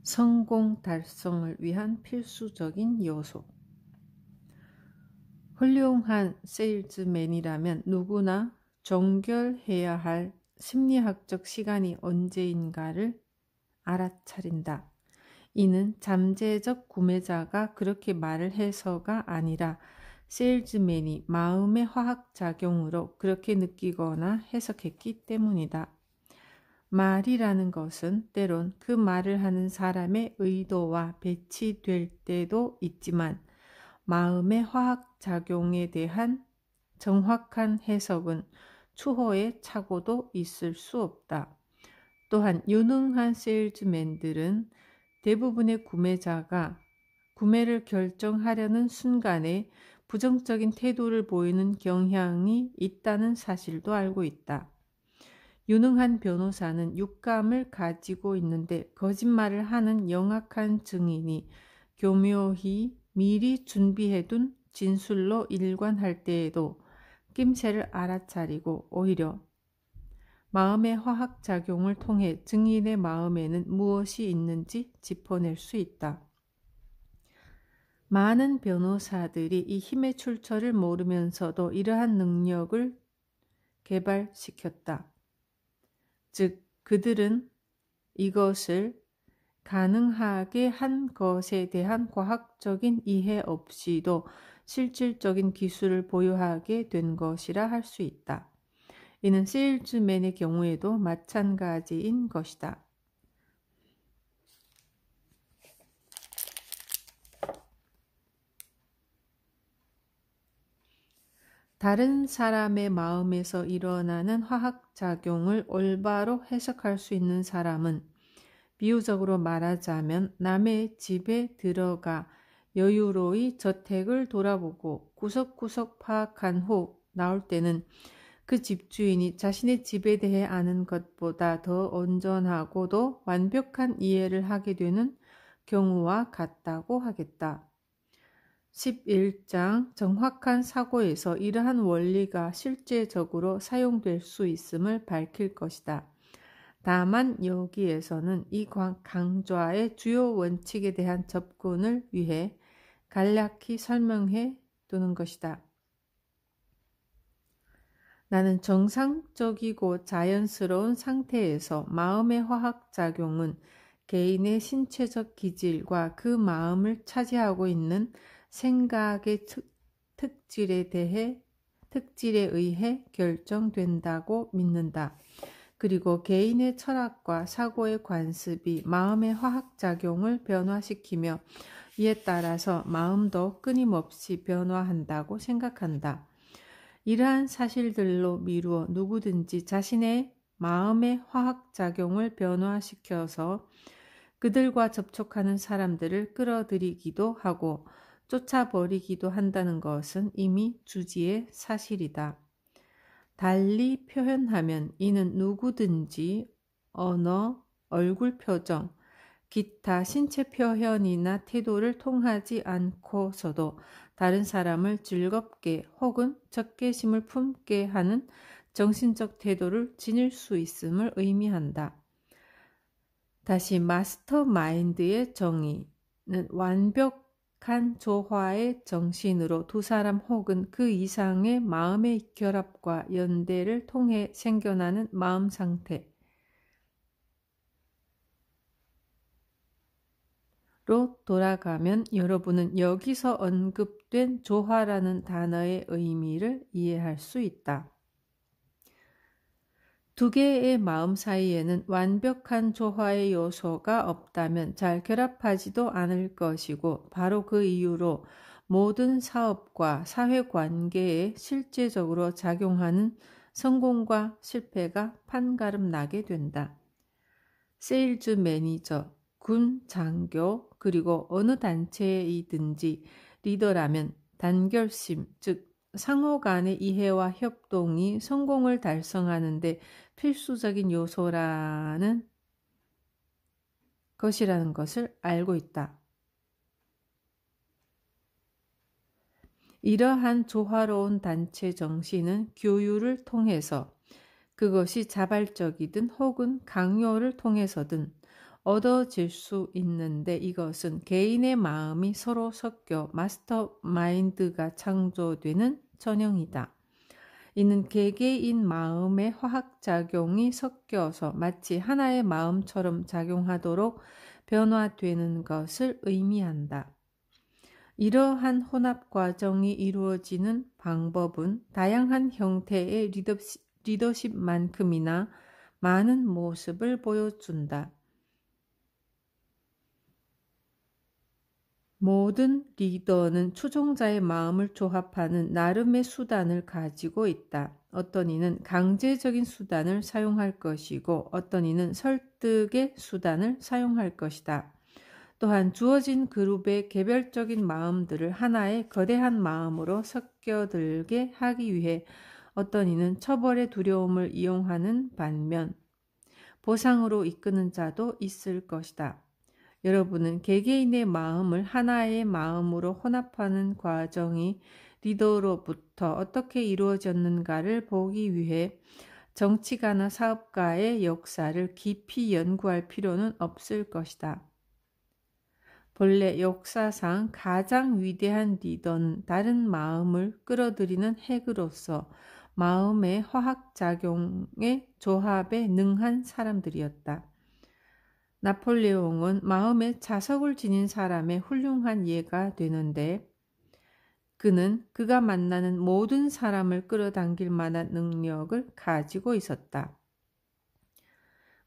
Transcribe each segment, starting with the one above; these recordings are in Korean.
성공 달성을 위한 필수적인 요소. 훌륭한 세일즈맨이라면 누구나 정결해야 할 심리학적 시간이 언제인가를 알아차린다. 이는 잠재적 구매자가 그렇게 말을 해서가 아니라 세일즈맨이 마음의 화학작용으로 그렇게 느끼거나 해석했기 때문이다. 말이라는 것은 때론 그 말을 하는 사람의 의도와 배치될 때도 있지만 마음의 화학작용에 대한 정확한 해석은 추호의 착오도 있을 수 없다. 또한 유능한 세일즈맨들은 대부분의 구매자가 구매를 결정하려는 순간에 부정적인 태도를 보이는 경향이 있다는 사실도 알고 있다. 유능한 변호사는 육감을 가지고 있는데 거짓말을 하는 영악한 증인이 교묘히 미리 준비해둔 진술로 일관할 때에도 낌새를 알아차리고 오히려 마음의 화학작용을 통해 증인의 마음에는 무엇이 있는지 짚어낼 수 있다. 많은 변호사들이 이 힘의 출처를 모르면서도 이러한 능력을 개발시켰다. 즉, 그들은 이것을 가능하게 한 것에 대한 과학적인 이해 없이도 실질적인 기술을 보유하게 된 것이라 할 수 있다. 이는 세일즈맨의 경우에도 마찬가지인 것이다. 다른 사람의 마음에서 일어나는 화학작용을 올바로 해석할 수 있는 사람은 비유적으로 말하자면 남의 집에 들어가 여유로이 저택을 돌아보고 구석구석 파악한 후 나올 때는 그 집주인이 자신의 집에 대해 아는 것보다 더 온전하고도 완벽한 이해를 하게 되는 경우와 같다고 하겠다. 11장 정확한 사고에서 이러한 원리가 실제적으로 사용될 수 있음을 밝힐 것이다. 다만 여기에서는 이 강좌의 주요 원칙에 대한 접근을 위해 간략히 설명해 두는 것이다. 나는 정상적이고 자연스러운 상태에서 마음의 화학작용은 개인의 신체적 기질과 그 마음을 차지하고 있는 생각의 특질에 의해 결정된다고 믿는다. 그리고 개인의 철학과 사고의 관습이 마음의 화학작용을 변화시키며 이에 따라서 마음도 끊임없이 변화한다고 생각한다. 이러한 사실들로 미루어 누구든지 자신의 마음의 화학작용을 변화시켜서 그들과 접촉하는 사람들을 끌어들이기도 하고 쫓아버리기도 한다는 것은 이미 주지의 사실이다. 달리 표현하면 이는 누구든지 언어, 얼굴 표정, 기타 신체 표현이나 태도를 통하지 않고서도 다른 사람을 즐겁게 혹은 적개심을 품게 하는 정신적 태도를 지닐 수 있음을 의미한다. 다시 마스터 마인드의 정의는 완벽한 조화의 정신으로 두 사람 혹은 그 이상의 마음의 결합과 연대를 통해 생겨나는 마음 상태, 로 돌아가면 여러분은 여기서 언급된 조화라는 단어의 의미를 이해할 수 있다. 두 개의 마음 사이에는 완벽한 조화의 요소가 없다면 잘 결합하지도 않을 것이고 바로 그 이유로 모든 사업과 사회관계에 실제적으로 작용하는 성공과 실패가 판가름 나게 된다. 세일즈 매니저, 군 장교, 그리고 어느 단체이든지 리더라면 단결심, 즉 상호 간의 이해와 협동이 성공을 달성하는 데 필수적인 요소라는 것이라는 것을 알고 있다. 이러한 조화로운 단체 정신은 교유를 통해서 그것이 자발적이든 혹은 강요를 통해서든 얻어질 수 있는데 이것은 개인의 마음이 서로 섞여 마스터 마인드가 창조되는 전형이다. 이는 개개인 마음의 화학작용이 섞여서 마치 하나의 마음처럼 작용하도록 변화되는 것을 의미한다. 이러한 혼합 과정이 이루어지는 방법은 다양한 형태의 리더십만큼이나 많은 모습을 보여준다. 모든 리더는 추종자의 마음을 조합하는 나름의 수단을 가지고 있다. 어떤 이는 강제적인 수단을 사용할 것이고 어떤 이는 설득의 수단을 사용할 것이다. 또한 주어진 그룹의 개별적인 마음들을 하나의 거대한 마음으로 섞여들게 하기 위해 어떤 이는 처벌의 두려움을 이용하는 반면 보상으로 이끄는 자도 있을 것이다. 여러분은 개개인의 마음을 하나의 마음으로 혼합하는 과정이 리더로부터 어떻게 이루어졌는가를 보기 위해 정치가나 사업가의 역사를 깊이 연구할 필요는 없을 것이다. 본래 역사상 가장 위대한 리더는 다른 마음을 끌어들이는 핵으로서 마음의 화학작용의 조합에 능한 사람들이었다. 나폴레옹은 마음의 자석을 지닌 사람의 훌륭한 예가 되는데 그는 그가 만나는 모든 사람을 끌어당길 만한 능력을 가지고 있었다.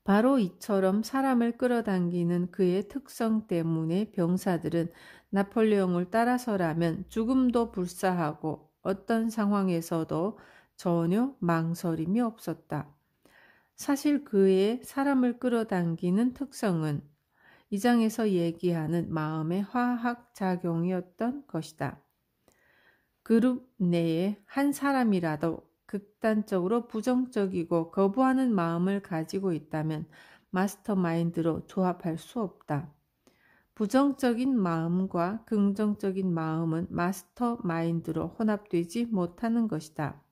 바로 이처럼 사람을 끌어당기는 그의 특성 때문에 병사들은 나폴레옹을 따라서라면 죽음도 불사하고 어떤 상황에서도 전혀 망설임이 없었다. 사실 그의 사람을 끌어당기는 특성은 이 장에서 얘기하는 마음의 화학작용이었던 것이다. 그룹 내에 한 사람이라도 극단적으로 부정적이고 거부하는 마음을 가지고 있다면 마스터마인드로 조합할 수 없다. 부정적인 마음과 긍정적인 마음은 마스터마인드로 혼합되지 못하는 것이다.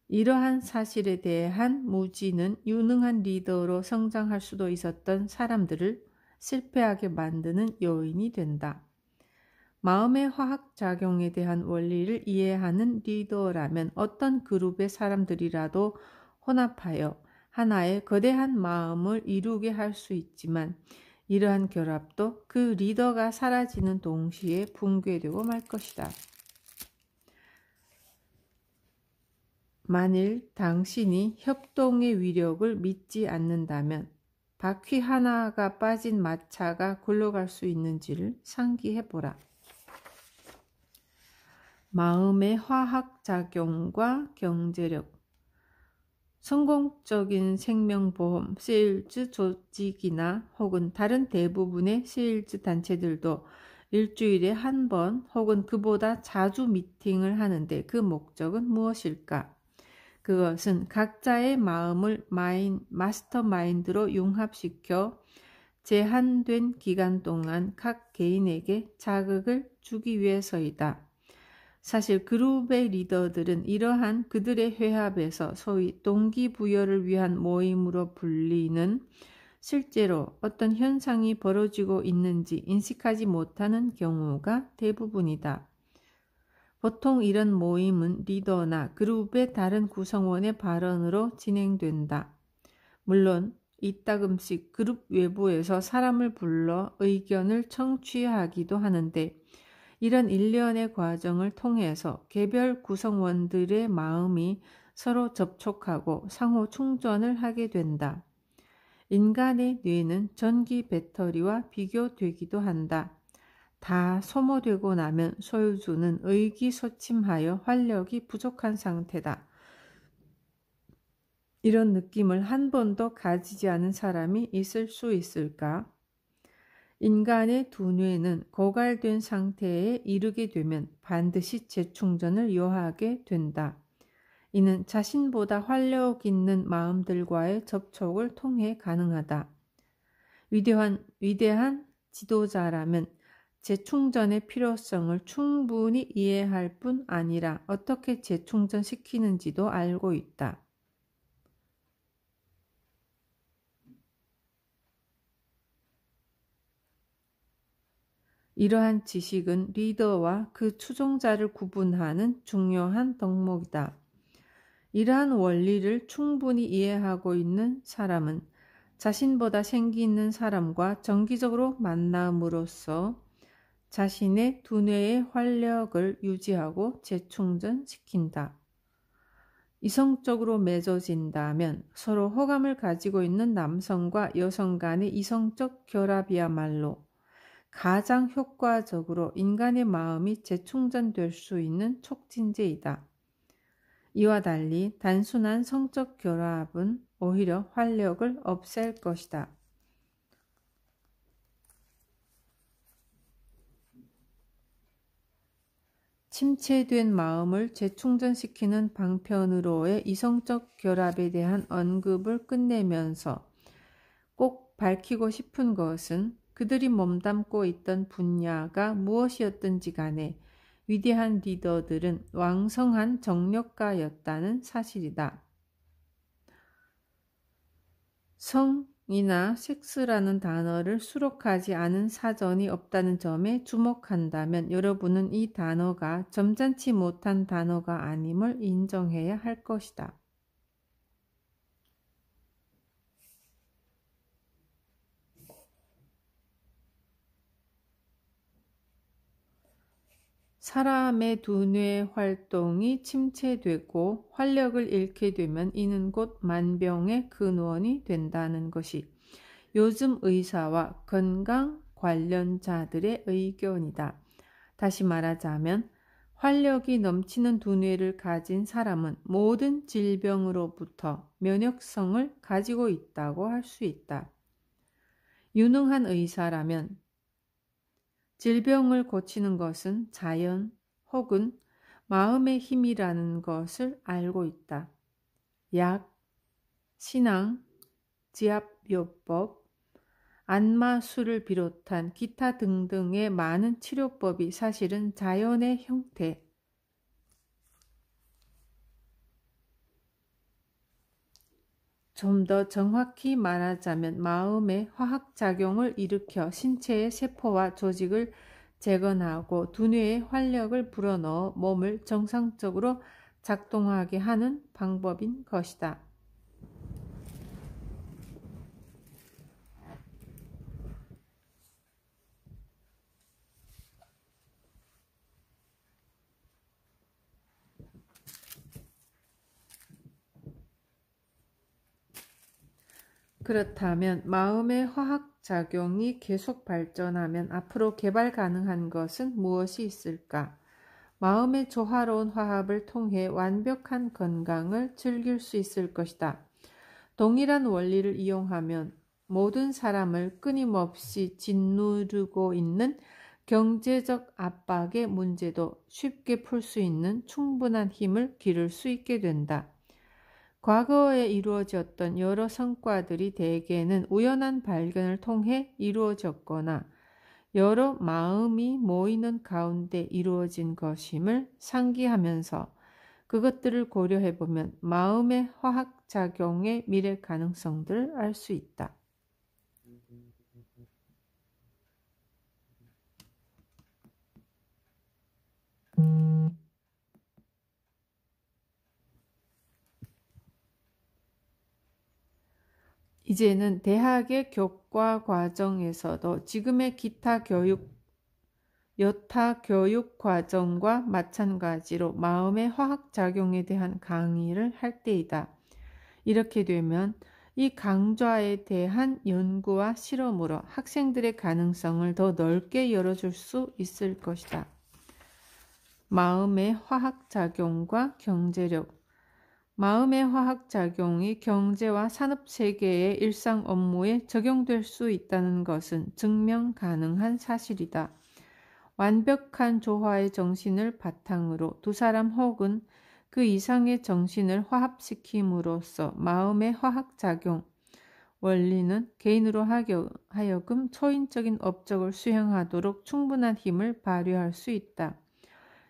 이러한 사실에 대한 무지는 유능한 리더로 성장할 수도 있었던 사람들을 실패하게 만드는 요인이 된다. 마음의 화학작용에 대한 원리를 이해하는 리더라면 어떤 그룹의 사람들이라도 혼합하여 하나의 거대한 마음을 이루게 할 수 있지만 이러한 결합도 그 리더가 사라지는 동시에 붕괴되고 말 것이다. 만일 당신이 협동의 위력을 믿지 않는다면 바퀴 하나가 빠진 마차가 굴러갈 수 있는지를 상기해보라. 마음의 화학작용과 경제력. 성공적인 생명보험 세일즈 조직이나 혹은 다른 대부분의 세일즈 단체들도 일주일에 한 번 혹은 그보다 자주 미팅을 하는데 그 목적은 무엇일까? 그것은 각자의 마음을 마스터마인드로 융합시켜 제한된 기간 동안 각 개인에게 자극을 주기 위해서이다. 사실 그룹의 리더들은 이러한 그들의 회합에서 소위 동기부여를 위한 모임으로 불리는 실제로 어떤 현상이 벌어지고 있는지 인식하지 못하는 경우가 대부분이다. 보통 이런 모임은 리더나 그룹의 다른 구성원의 발언으로 진행된다. 물론 이따금씩 그룹 외부에서 사람을 불러 의견을 청취하기도 하는데 이런 일련의 과정을 통해서 개별 구성원들의 마음이 서로 접촉하고 상호 충전을 하게 된다. 인간의 뇌는 전기 배터리와 비교되기도 한다. 다 소모되고 나면 소유주는 의기소침하여 활력이 부족한 상태다. 이런 느낌을 한 번도 가지지 않은 사람이 있을 수 있을까? 인간의 두뇌는 고갈된 상태에 이르게 되면 반드시 재충전을 요하게 된다. 이는 자신보다 활력 있는 마음들과의 접촉을 통해 가능하다. 위대한 지도자라면 재충전의 필요성을 충분히 이해할 뿐 아니라 어떻게 재충전시키는지도 알고 있다. 이러한 지식은 리더와 그 추종자를 구분하는 중요한 덕목이다. 이러한 원리를 충분히 이해하고 있는 사람은 자신보다 생기 있는 사람과 정기적으로 만남으로써 자신의 두뇌의 활력을 유지하고 재충전시킨다. 이성적으로 맺어진다면 서로 호감을 가지고 있는 남성과 여성 간의 이성적 결합이야말로 가장 효과적으로 인간의 마음이 재충전될 수 있는 촉진제이다. 이와 달리 단순한 성적 결합은 오히려 활력을 없앨 것이다. 침체된 마음을 재충전시키는 방편으로의 이성적 결합에 대한 언급을 끝내면서 꼭 밝히고 싶은 것은 그들이 몸담고 있던 분야가 무엇이었든지 간에 위대한 리더들은 왕성한 정력가였다는 사실이다. 성이나 섹스라는 단어를 수록하지 않은 사전이 없다는 점에 주목한다면 여러분은 이 단어가 점잖지 못한 단어가 아님을 인정해야 할 것이다. 사람의 두뇌 활동이 침체되고 활력을 잃게 되면 이는 곧 만병의 근원이 된다는 것이 요즘 의사와 건강 관련자들의 의견이다. 다시 말하자면 활력이 넘치는 두뇌를 가진 사람은 모든 질병으로부터 면역성을 가지고 있다고 할 수 있다. 유능한 의사라면 질병을 고치는 것은 자연 혹은 마음의 힘이라는 것을 알고 있다. 약, 신앙, 지압요법, 안마술을 비롯한 기타 등등의 많은 치료법이 사실은 자연의 형태, 좀 더 정확히 말하자면 마음의 화학작용을 일으켜 신체의 세포와 조직을 재건하고 두뇌의 활력을 불어넣어 몸을 정상적으로 작동하게 하는 방법인 것이다. 그렇다면 마음의 화학작용이 계속 발전하면 앞으로 개발 가능한 것은 무엇이 있을까? 마음의 조화로운 화합을 통해 완벽한 건강을 즐길 수 있을 것이다. 동일한 원리를 이용하면 모든 사람을 끊임없이 짓누르고 있는 경제적 압박의 문제도 쉽게 풀 수 있는 충분한 힘을 기를 수 있게 된다. 과거에 이루어졌던 여러 성과들이 대개는 우연한 발견을 통해 이루어졌거나 여러 마음이 모이는 가운데 이루어진 것임을 상기하면서 그것들을 고려해보면 마음의 화학작용의 미래 가능성들을 알 수 있다. 이제는 대학의 교과 과정에서도 지금의 여타 교육 과정과 마찬가지로 마음의 화학작용에 대한 강의를 할 때이다. 이렇게 되면 이 강좌에 대한 연구와 실험으로 학생들의 가능성을 더 넓게 열어줄 수 있을 것이다. 마음의 화학작용과 경제력. 마음의 화학작용이 경제와 산업세계의 일상 업무에 적용될 수 있다는 것은 증명 가능한 사실이다. 완벽한 조화의 정신을 바탕으로 두 사람 혹은 그 이상의 정신을 화합시킴으로써 마음의 화학작용 원리는 개인으로 하여금 초인적인 업적을 수행하도록 충분한 힘을 발휘할 수 있다.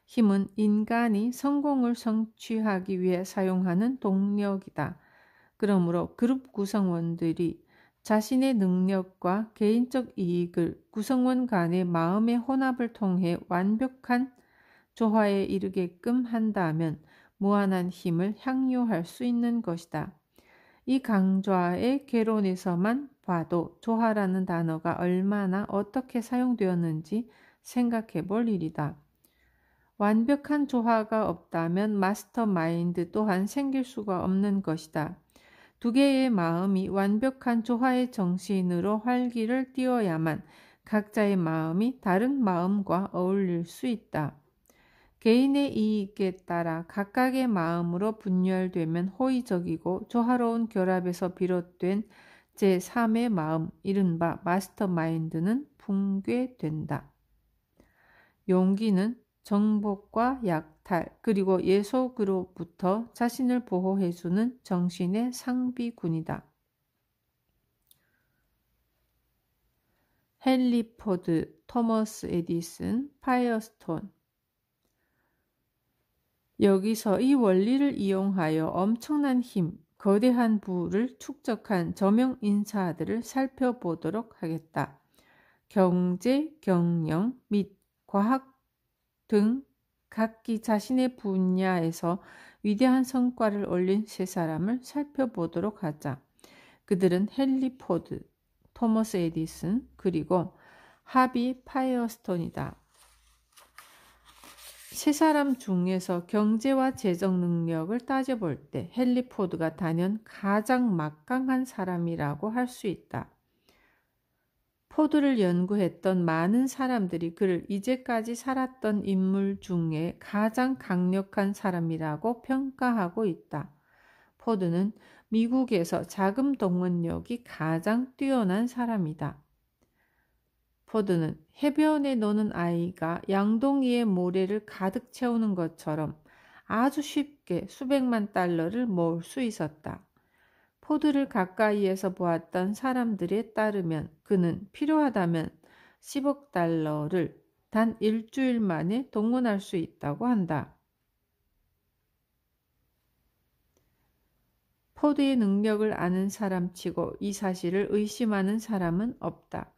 힘은 인간이 성공을 성취하기 위해 사용하는 동력이다. 그러므로 그룹 구성원들이 자신의 능력과 개인적 이익을 구성원 간의 마음의 혼합을 통해 완벽한 조화에 이르게끔 한다면 무한한 힘을 향유할 수 있는 것이다. 이 강좌의 개론에서만 봐도 조화라는 단어가 얼마나 어떻게 사용되었는지 생각해 볼 일이다. 완벽한 조화가 없다면 마스터 마인드 또한 생길 수가 없는 것이다. 두 개의 마음이 완벽한 조화의 정신으로 활기를 띠어야만 각자의 마음이 다른 마음과 어울릴 수 있다. 개인의 이익에 따라 각각의 마음으로 분열되면 호의적이고 조화로운 결합에서 비롯된 제3의 마음, 이른바 마스터 마인드는 붕괴된다. 용기는 정복과 약탈, 그리고 예속으로부터 자신을 보호해주는 정신의 상비군이다. 헨리 포드, 토머스 에디슨, 파이어스톤. 여기서 이 원리를 이용하여 엄청난 힘, 거대한 부를 축적한 저명 인사들을 살펴보도록 하겠다. 경제, 경영 및 과학 등 각기 자신의 분야에서 위대한 성과를 올린 세 사람을 살펴보도록 하자. 그들은 헨리 포드, 토머스 에디슨, 그리고 하비 파이어스톤이다. 세 사람 중에서 경제와 재정 능력을 따져볼 때 헨리 포드가 단연 가장 막강한 사람이라고 할 수 있다. 포드를 연구했던 많은 사람들이 그를 이제까지 살았던 인물 중에 가장 강력한 사람이라고 평가하고 있다. 포드는 미국에서 자금 동원력이 가장 뛰어난 사람이다. 포드는 해변에 노는 아이가 양동이의 모래를 가득 채우는 것처럼 아주 쉽게 수백만 달러를 모을 수 있었다. 포드를 가까이에서 보았던 사람들에 따르면 그는 필요하다면 10억 달러를 단 일주일 만에 동원할 수 있다고 한다. 포드의 능력을 아는 사람치고 이 사실을 의심하는 사람은 없다.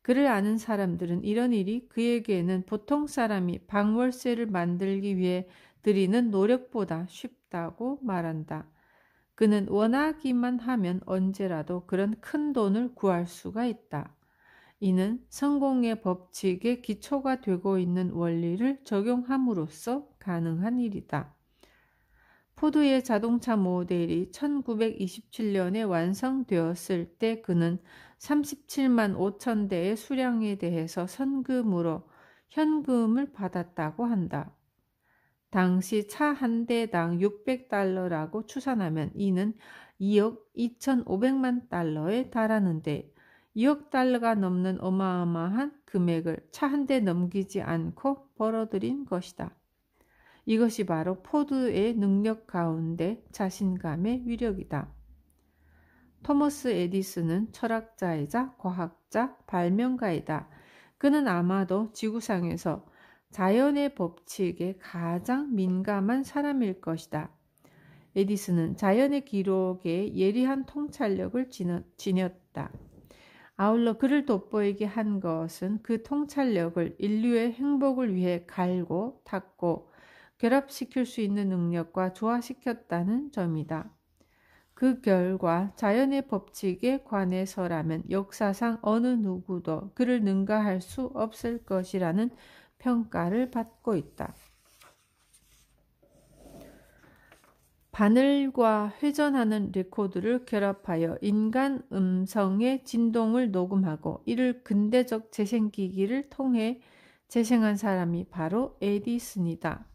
그를 아는 사람들은 이런 일이 그에게는 보통 사람이 방월세를 만들기 위해 들이는 노력보다 쉽다고 말한다. 그는 원하기만 하면 언제라도 그런 큰 돈을 구할 수가 있다. 이는 성공의 법칙의 기초가 되고 있는 원리를 적용함으로써 가능한 일이다. 포드의 자동차 모델이 1927년에 완성되었을 때 그는 37만 5천 대의 수량에 대해서 선금으로 현금을 받았다고 한다. 당시 차 한 대당 600달러라고 추산하면 이는 2억 2,500만 달러에 달하는데 2억 달러가 넘는 어마어마한 금액을 차 한 대 넘기지 않고 벌어들인 것이다. 이것이 바로 포드의 능력 가운데 자신감의 위력이다. 토머스 에디슨은 철학자이자 과학자, 발명가이다. 그는 아마도 지구상에서 자연의 법칙에 가장 민감한 사람일 것이다. 에디슨은 자연의 기록에 예리한 통찰력을 지녔다. 아울러 그를 돋보이게 한 것은 그 통찰력을 인류의 행복을 위해 갈고 닦고 결합시킬 수 있는 능력과 조화시켰다는 점이다. 그 결과 자연의 법칙에 관해서라면 역사상 어느 누구도 그를 능가할 수 없을 것이라는 평가를 받고 있다. 바늘과 회전하는 레코드를 결합하여 인간 음성의 진동을 녹음하고 이를 근대적 재생기기를 통해 재생한 사람이 바로 에디슨이다.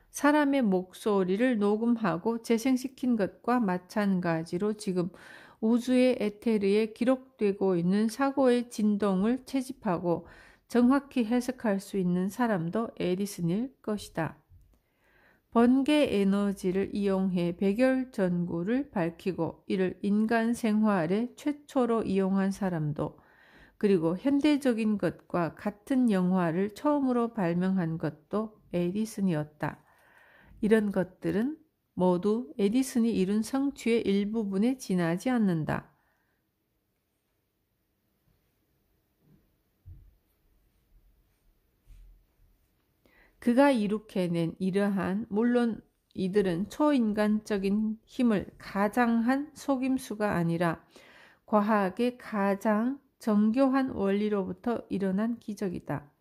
사람의 목소리를 녹음하고 재생시킨 것과 마찬가지로 지금 우주의 에테르에 기록되고 있는 사고의 진동을 채집하고 정확히 해석할 수 있는 사람도 에디슨일 것이다. 번개 에너지를 이용해 백열전구를 밝히고 이를 인간 생활에 최초로 이용한 사람도, 그리고 현대적인 것과 같은 영화를 처음으로 발명한 것도 에디슨이었다. 이런 것들은 모두 에디슨이 이룬 성취의 일부분에 지나지 않는다. 그가 이룩해낸 이러한, 물론 이들은 초인간적인 힘을 가장한 속임수가 아니라 과학의 가장 정교한 원리로부터 일어난 기적이다.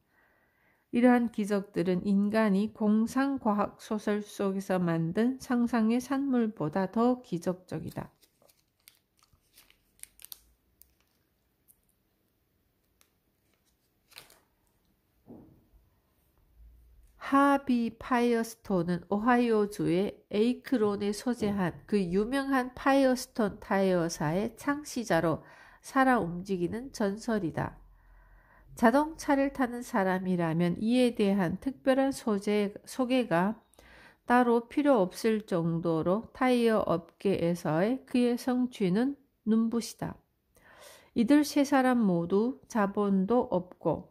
이러한 기적들은 인간이 공상과학 소설 속에서 만든 상상의 산물보다 더 기적적이다. 하비 파이어스톤은 오하이오주의 에이크론에 소재한 그 유명한 파이어스톤 타이어사의 창시자로 살아 움직이는 전설이다. 자동차를 타는 사람이라면 이에 대한 특별한 소개가 따로 필요 없을 정도로 타이어 업계에서의 그의 성취는 눈부시다. 이들 세 사람 모두 자본도 없고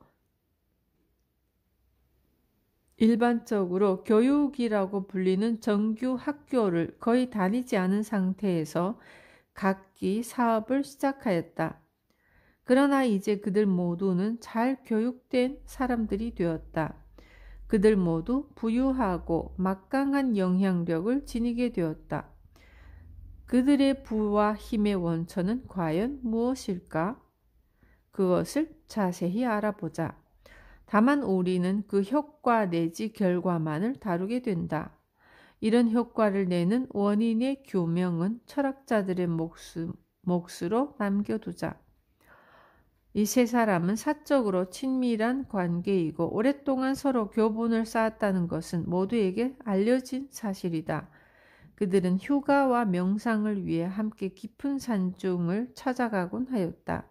일반적으로 교육이라고 불리는 정규 학교를 거의 다니지 않은 상태에서 각기 사업을 시작하였다. 그러나 이제 그들 모두는 잘 교육된 사람들이 되었다. 그들 모두 부유하고 막강한 영향력을 지니게 되었다. 그들의 부와 힘의 원천은 과연 무엇일까? 그것을 자세히 알아보자. 다만 우리는 그 효과 내지 결과만을 다루게 된다. 이런 효과를 내는 원인의 규명은 철학자들의 몫으로 남겨두자. 이 세 사람은 사적으로 친밀한 관계이고 오랫동안 서로 교분을 쌓았다는 것은 모두에게 알려진 사실이다. 그들은 휴가와 명상을 위해 함께 깊은 산중을 찾아가곤 하였다.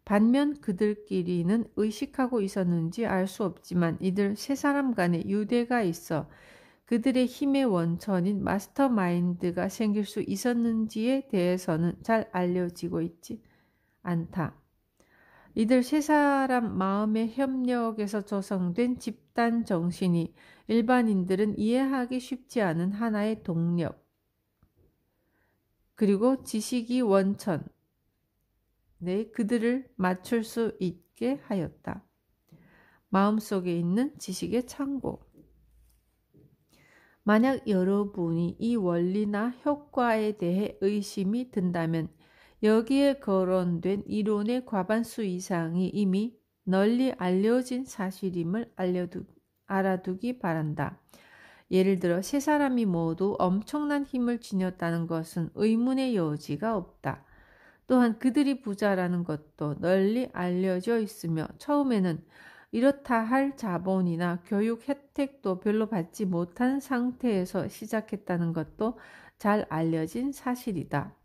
반면 그들끼리는 의식하고 있었는지 알 수 없지만 이들 세 사람 간에 유대가 있어 그들의 힘의 원천인 마스터마인드가 생길 수 있었는지에 대해서는 잘 알려지고 있지 않다. 이들 세 사람 마음의 협력에서 조성된 집단 정신이 일반인들은 이해하기 쉽지 않은 하나의 동력, 그리고 지식이 원천, 그들을 맞출 수 있게 하였다. 마음속에 있는 지식의 창고. 만약 여러분이 이 원리나 효과에 대해 의심이 든다면 여기에 거론된 이론의 과반수 이상이 이미 널리 알려진 사실임을 알아두기 바란다. 예를 들어 세 사람이 모두 엄청난 힘을 지녔다는 것은 의문의 여지가 없다. 또한 그들이 부자라는 것도 널리 알려져 있으며 처음에는 이렇다 할 자본이나 교육 혜택도 별로 받지 못한 상태에서 시작했다는 것도 잘 알려진 사실이다.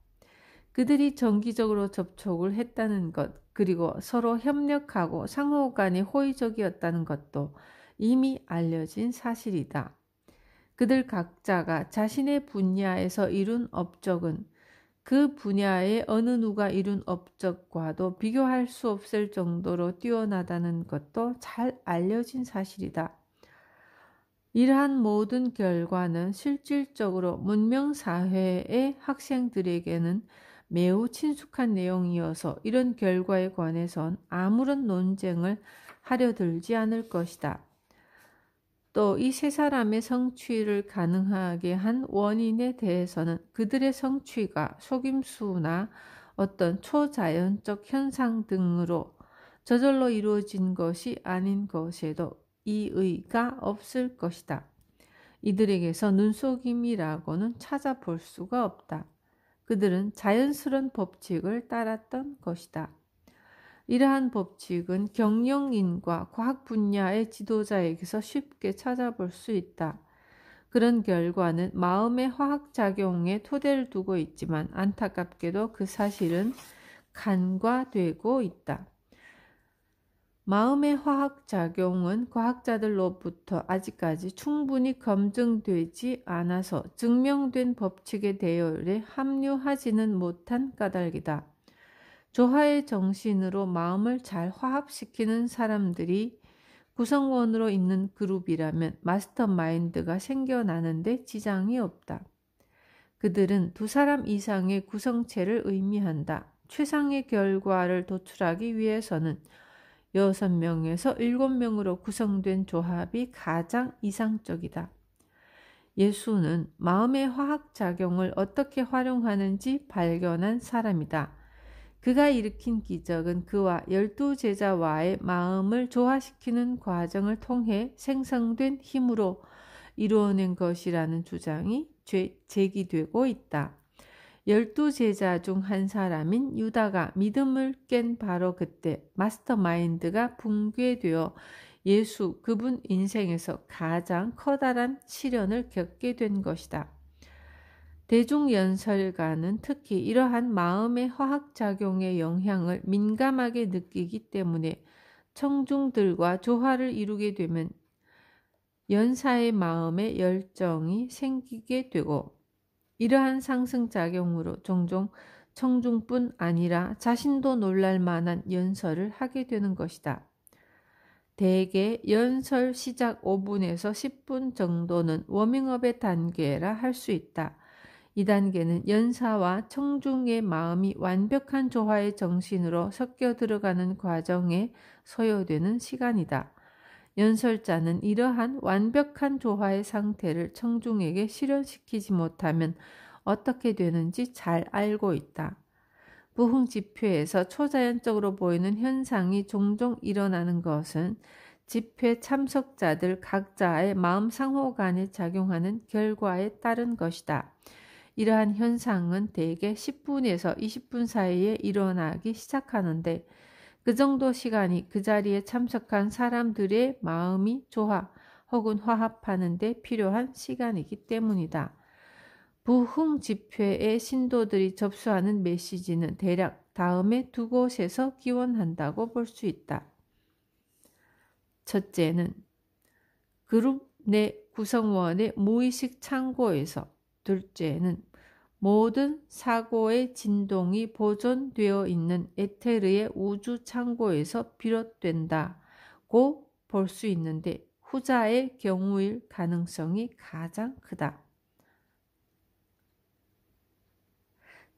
그들이 정기적으로 접촉을 했다는 것, 그리고 서로 협력하고 상호간에 호의적이었다는 것도 이미 알려진 사실이다. 그들 각자가 자신의 분야에서 이룬 업적은 그 분야의 어느 누가 이룬 업적과도 비교할 수 없을 정도로 뛰어나다는 것도 잘 알려진 사실이다. 이러한 모든 결과는 실질적으로 문명사회의 학생들에게는 매우 친숙한 내용이어서 이런 결과에 관해선 아무런 논쟁을 하려 들지 않을 것이다. 또 이 세 사람의 성취를 가능하게 한 원인에 대해서는 그들의 성취가 속임수나 어떤 초자연적 현상 등으로 저절로 이루어진 것이 아닌 것에도 이의가 없을 것이다. 이들에게서 눈속임이라고는 찾아볼 수가 없다. 그들은 자연스러운 법칙을 따랐던 것이다. 이러한 법칙은 경영인과 과학 분야의 지도자에게서 쉽게 찾아볼 수 있다. 그런 결과는 마음의 화학작용에 토대를 두고 있지만 안타깝게도 그 사실은 간과되고 있다. 마음의 화학작용은 과학자들로부터 아직까지 충분히 검증되지 않아서 증명된 법칙의 대열에 합류하지는 못한 까닭이다. 조화의 정신으로 마음을 잘 화합시키는 사람들이 구성원으로 있는 그룹이라면 마스터마인드가 생겨나는데 지장이 없다. 그들은 두 사람 이상의 구성체를 의미한다. 최상의 결과를 도출하기 위해서는 6명에서 7명으로 구성된 조합이 가장 이상적이다. 예수는 마음의 화학작용을 어떻게 활용하는지 발견한 사람이다. 그가 일으킨 기적은 그와 12제자와의 마음을 조화시키는 과정을 통해 생성된 힘으로 이루어낸 것이라는 주장이 제기되고 있다. 12제자 중 한 사람인 유다가 믿음을 깬 바로 그때 마스터마인드가 붕괴되어 예수 그분 인생에서 가장 커다란 시련을 겪게 된 것이다. 대중연설가는 특히 이러한 마음의 화학작용의 영향을 민감하게 느끼기 때문에 청중들과 조화를 이루게 되면 연사의 마음에 열정이 생기게 되고 이러한 상승작용으로 종종 청중뿐 아니라 자신도 놀랄 만한 연설을 하게 되는 것이다. 대개 연설 시작 5분에서 10분 정도는 워밍업의 단계라 할 수 있다. 이 단계는 연사와 청중의 마음이 완벽한 조화의 정신으로 섞여 들어가는 과정에 소요되는 시간이다. 연설자는 이러한 완벽한 조화의 상태를 청중에게 실현시키지 못하면 어떻게 되는지 잘 알고 있다. 부흥 집회에서 초자연적으로 보이는 현상이 종종 일어나는 것은 집회 참석자들 각자의 마음 상호 간에 작용하는 결과에 따른 것이다. 이러한 현상은 대개 10분에서 20분 사이에 일어나기 시작하는데 그 정도 시간이 그 자리에 참석한 사람들의 마음이 조화 혹은 화합하는 데 필요한 시간이기 때문이다. 부흥 집회의 신도들이 접수하는 메시지는 대략 다음에 두 곳에서 기원한다고 볼 수 있다. 첫째는 그룹 내 구성원의 무의식 창고에서, 둘째는 모든 사고의 진동이 보존되어 있는 에테르의 우주 창고에서 비롯된다고 볼 수 있는데 후자의 경우일 가능성이 가장 크다.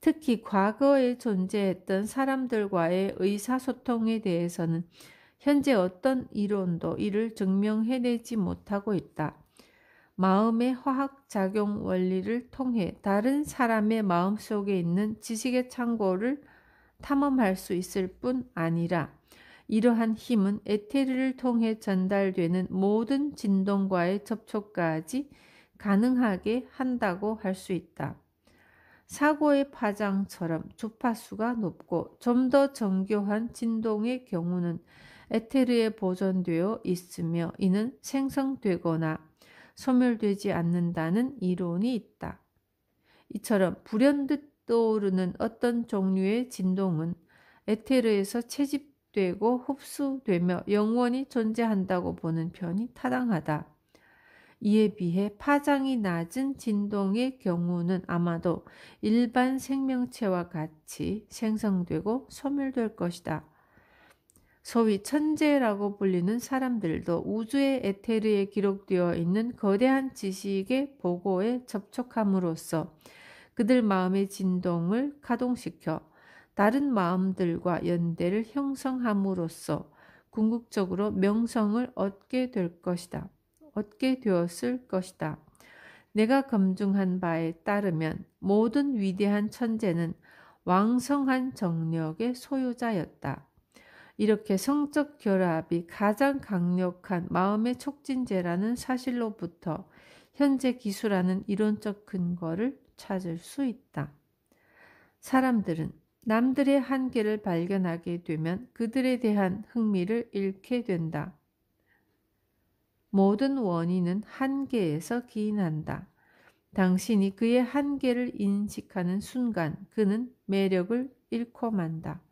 특히 과거에 존재했던 사람들과의 의사소통에 대해서는 현재 어떤 이론도 이를 증명해내지 못하고 있다. 마음의 화학작용 원리를 통해 다른 사람의 마음속에 있는 지식의 창고를 탐험할 수 있을 뿐 아니라 이러한 힘은 에테르를 통해 전달되는 모든 진동과의 접촉까지 가능하게 한다고 할 수 있다. 사고의 파장처럼 주파수가 높고 좀 더 정교한 진동의 경우는 에테르에 보존되어 있으며 이는 생성되거나 소멸되지 않는다는 이론이 있다. 이처럼 불현듯 떠오르는 어떤 종류의 진동은 에테르에서 채집되고 흡수되며 영원히 존재한다고 보는 편이 타당하다. 이에 비해 파장이 낮은 진동의 경우는 아마도 일반 생명체와 같이 생성되고 소멸될 것이다. 소위 천재라고 불리는 사람들도 우주의 에테르에 기록되어 있는 거대한 지식의 보고에 접촉함으로써 그들 마음의 진동을 가동시켜 다른 마음들과 연대를 형성함으로써 궁극적으로 명성을 얻게 되었을 것이다. 내가 검증한 바에 따르면 모든 위대한 천재는 왕성한 정력의 소유자였다. 이렇게 성적 결합이 가장 강력한 마음의 촉진제라는 사실로부터 현재 기술하는 이론적 근거를 찾을 수 있다. 사람들은 남들의 한계를 발견하게 되면 그들에 대한 흥미를 잃게 된다. 모든 원인은 한계에서 기인한다. 당신이 그의 한계를 인식하는 순간 그는 매력을 잃고 만다.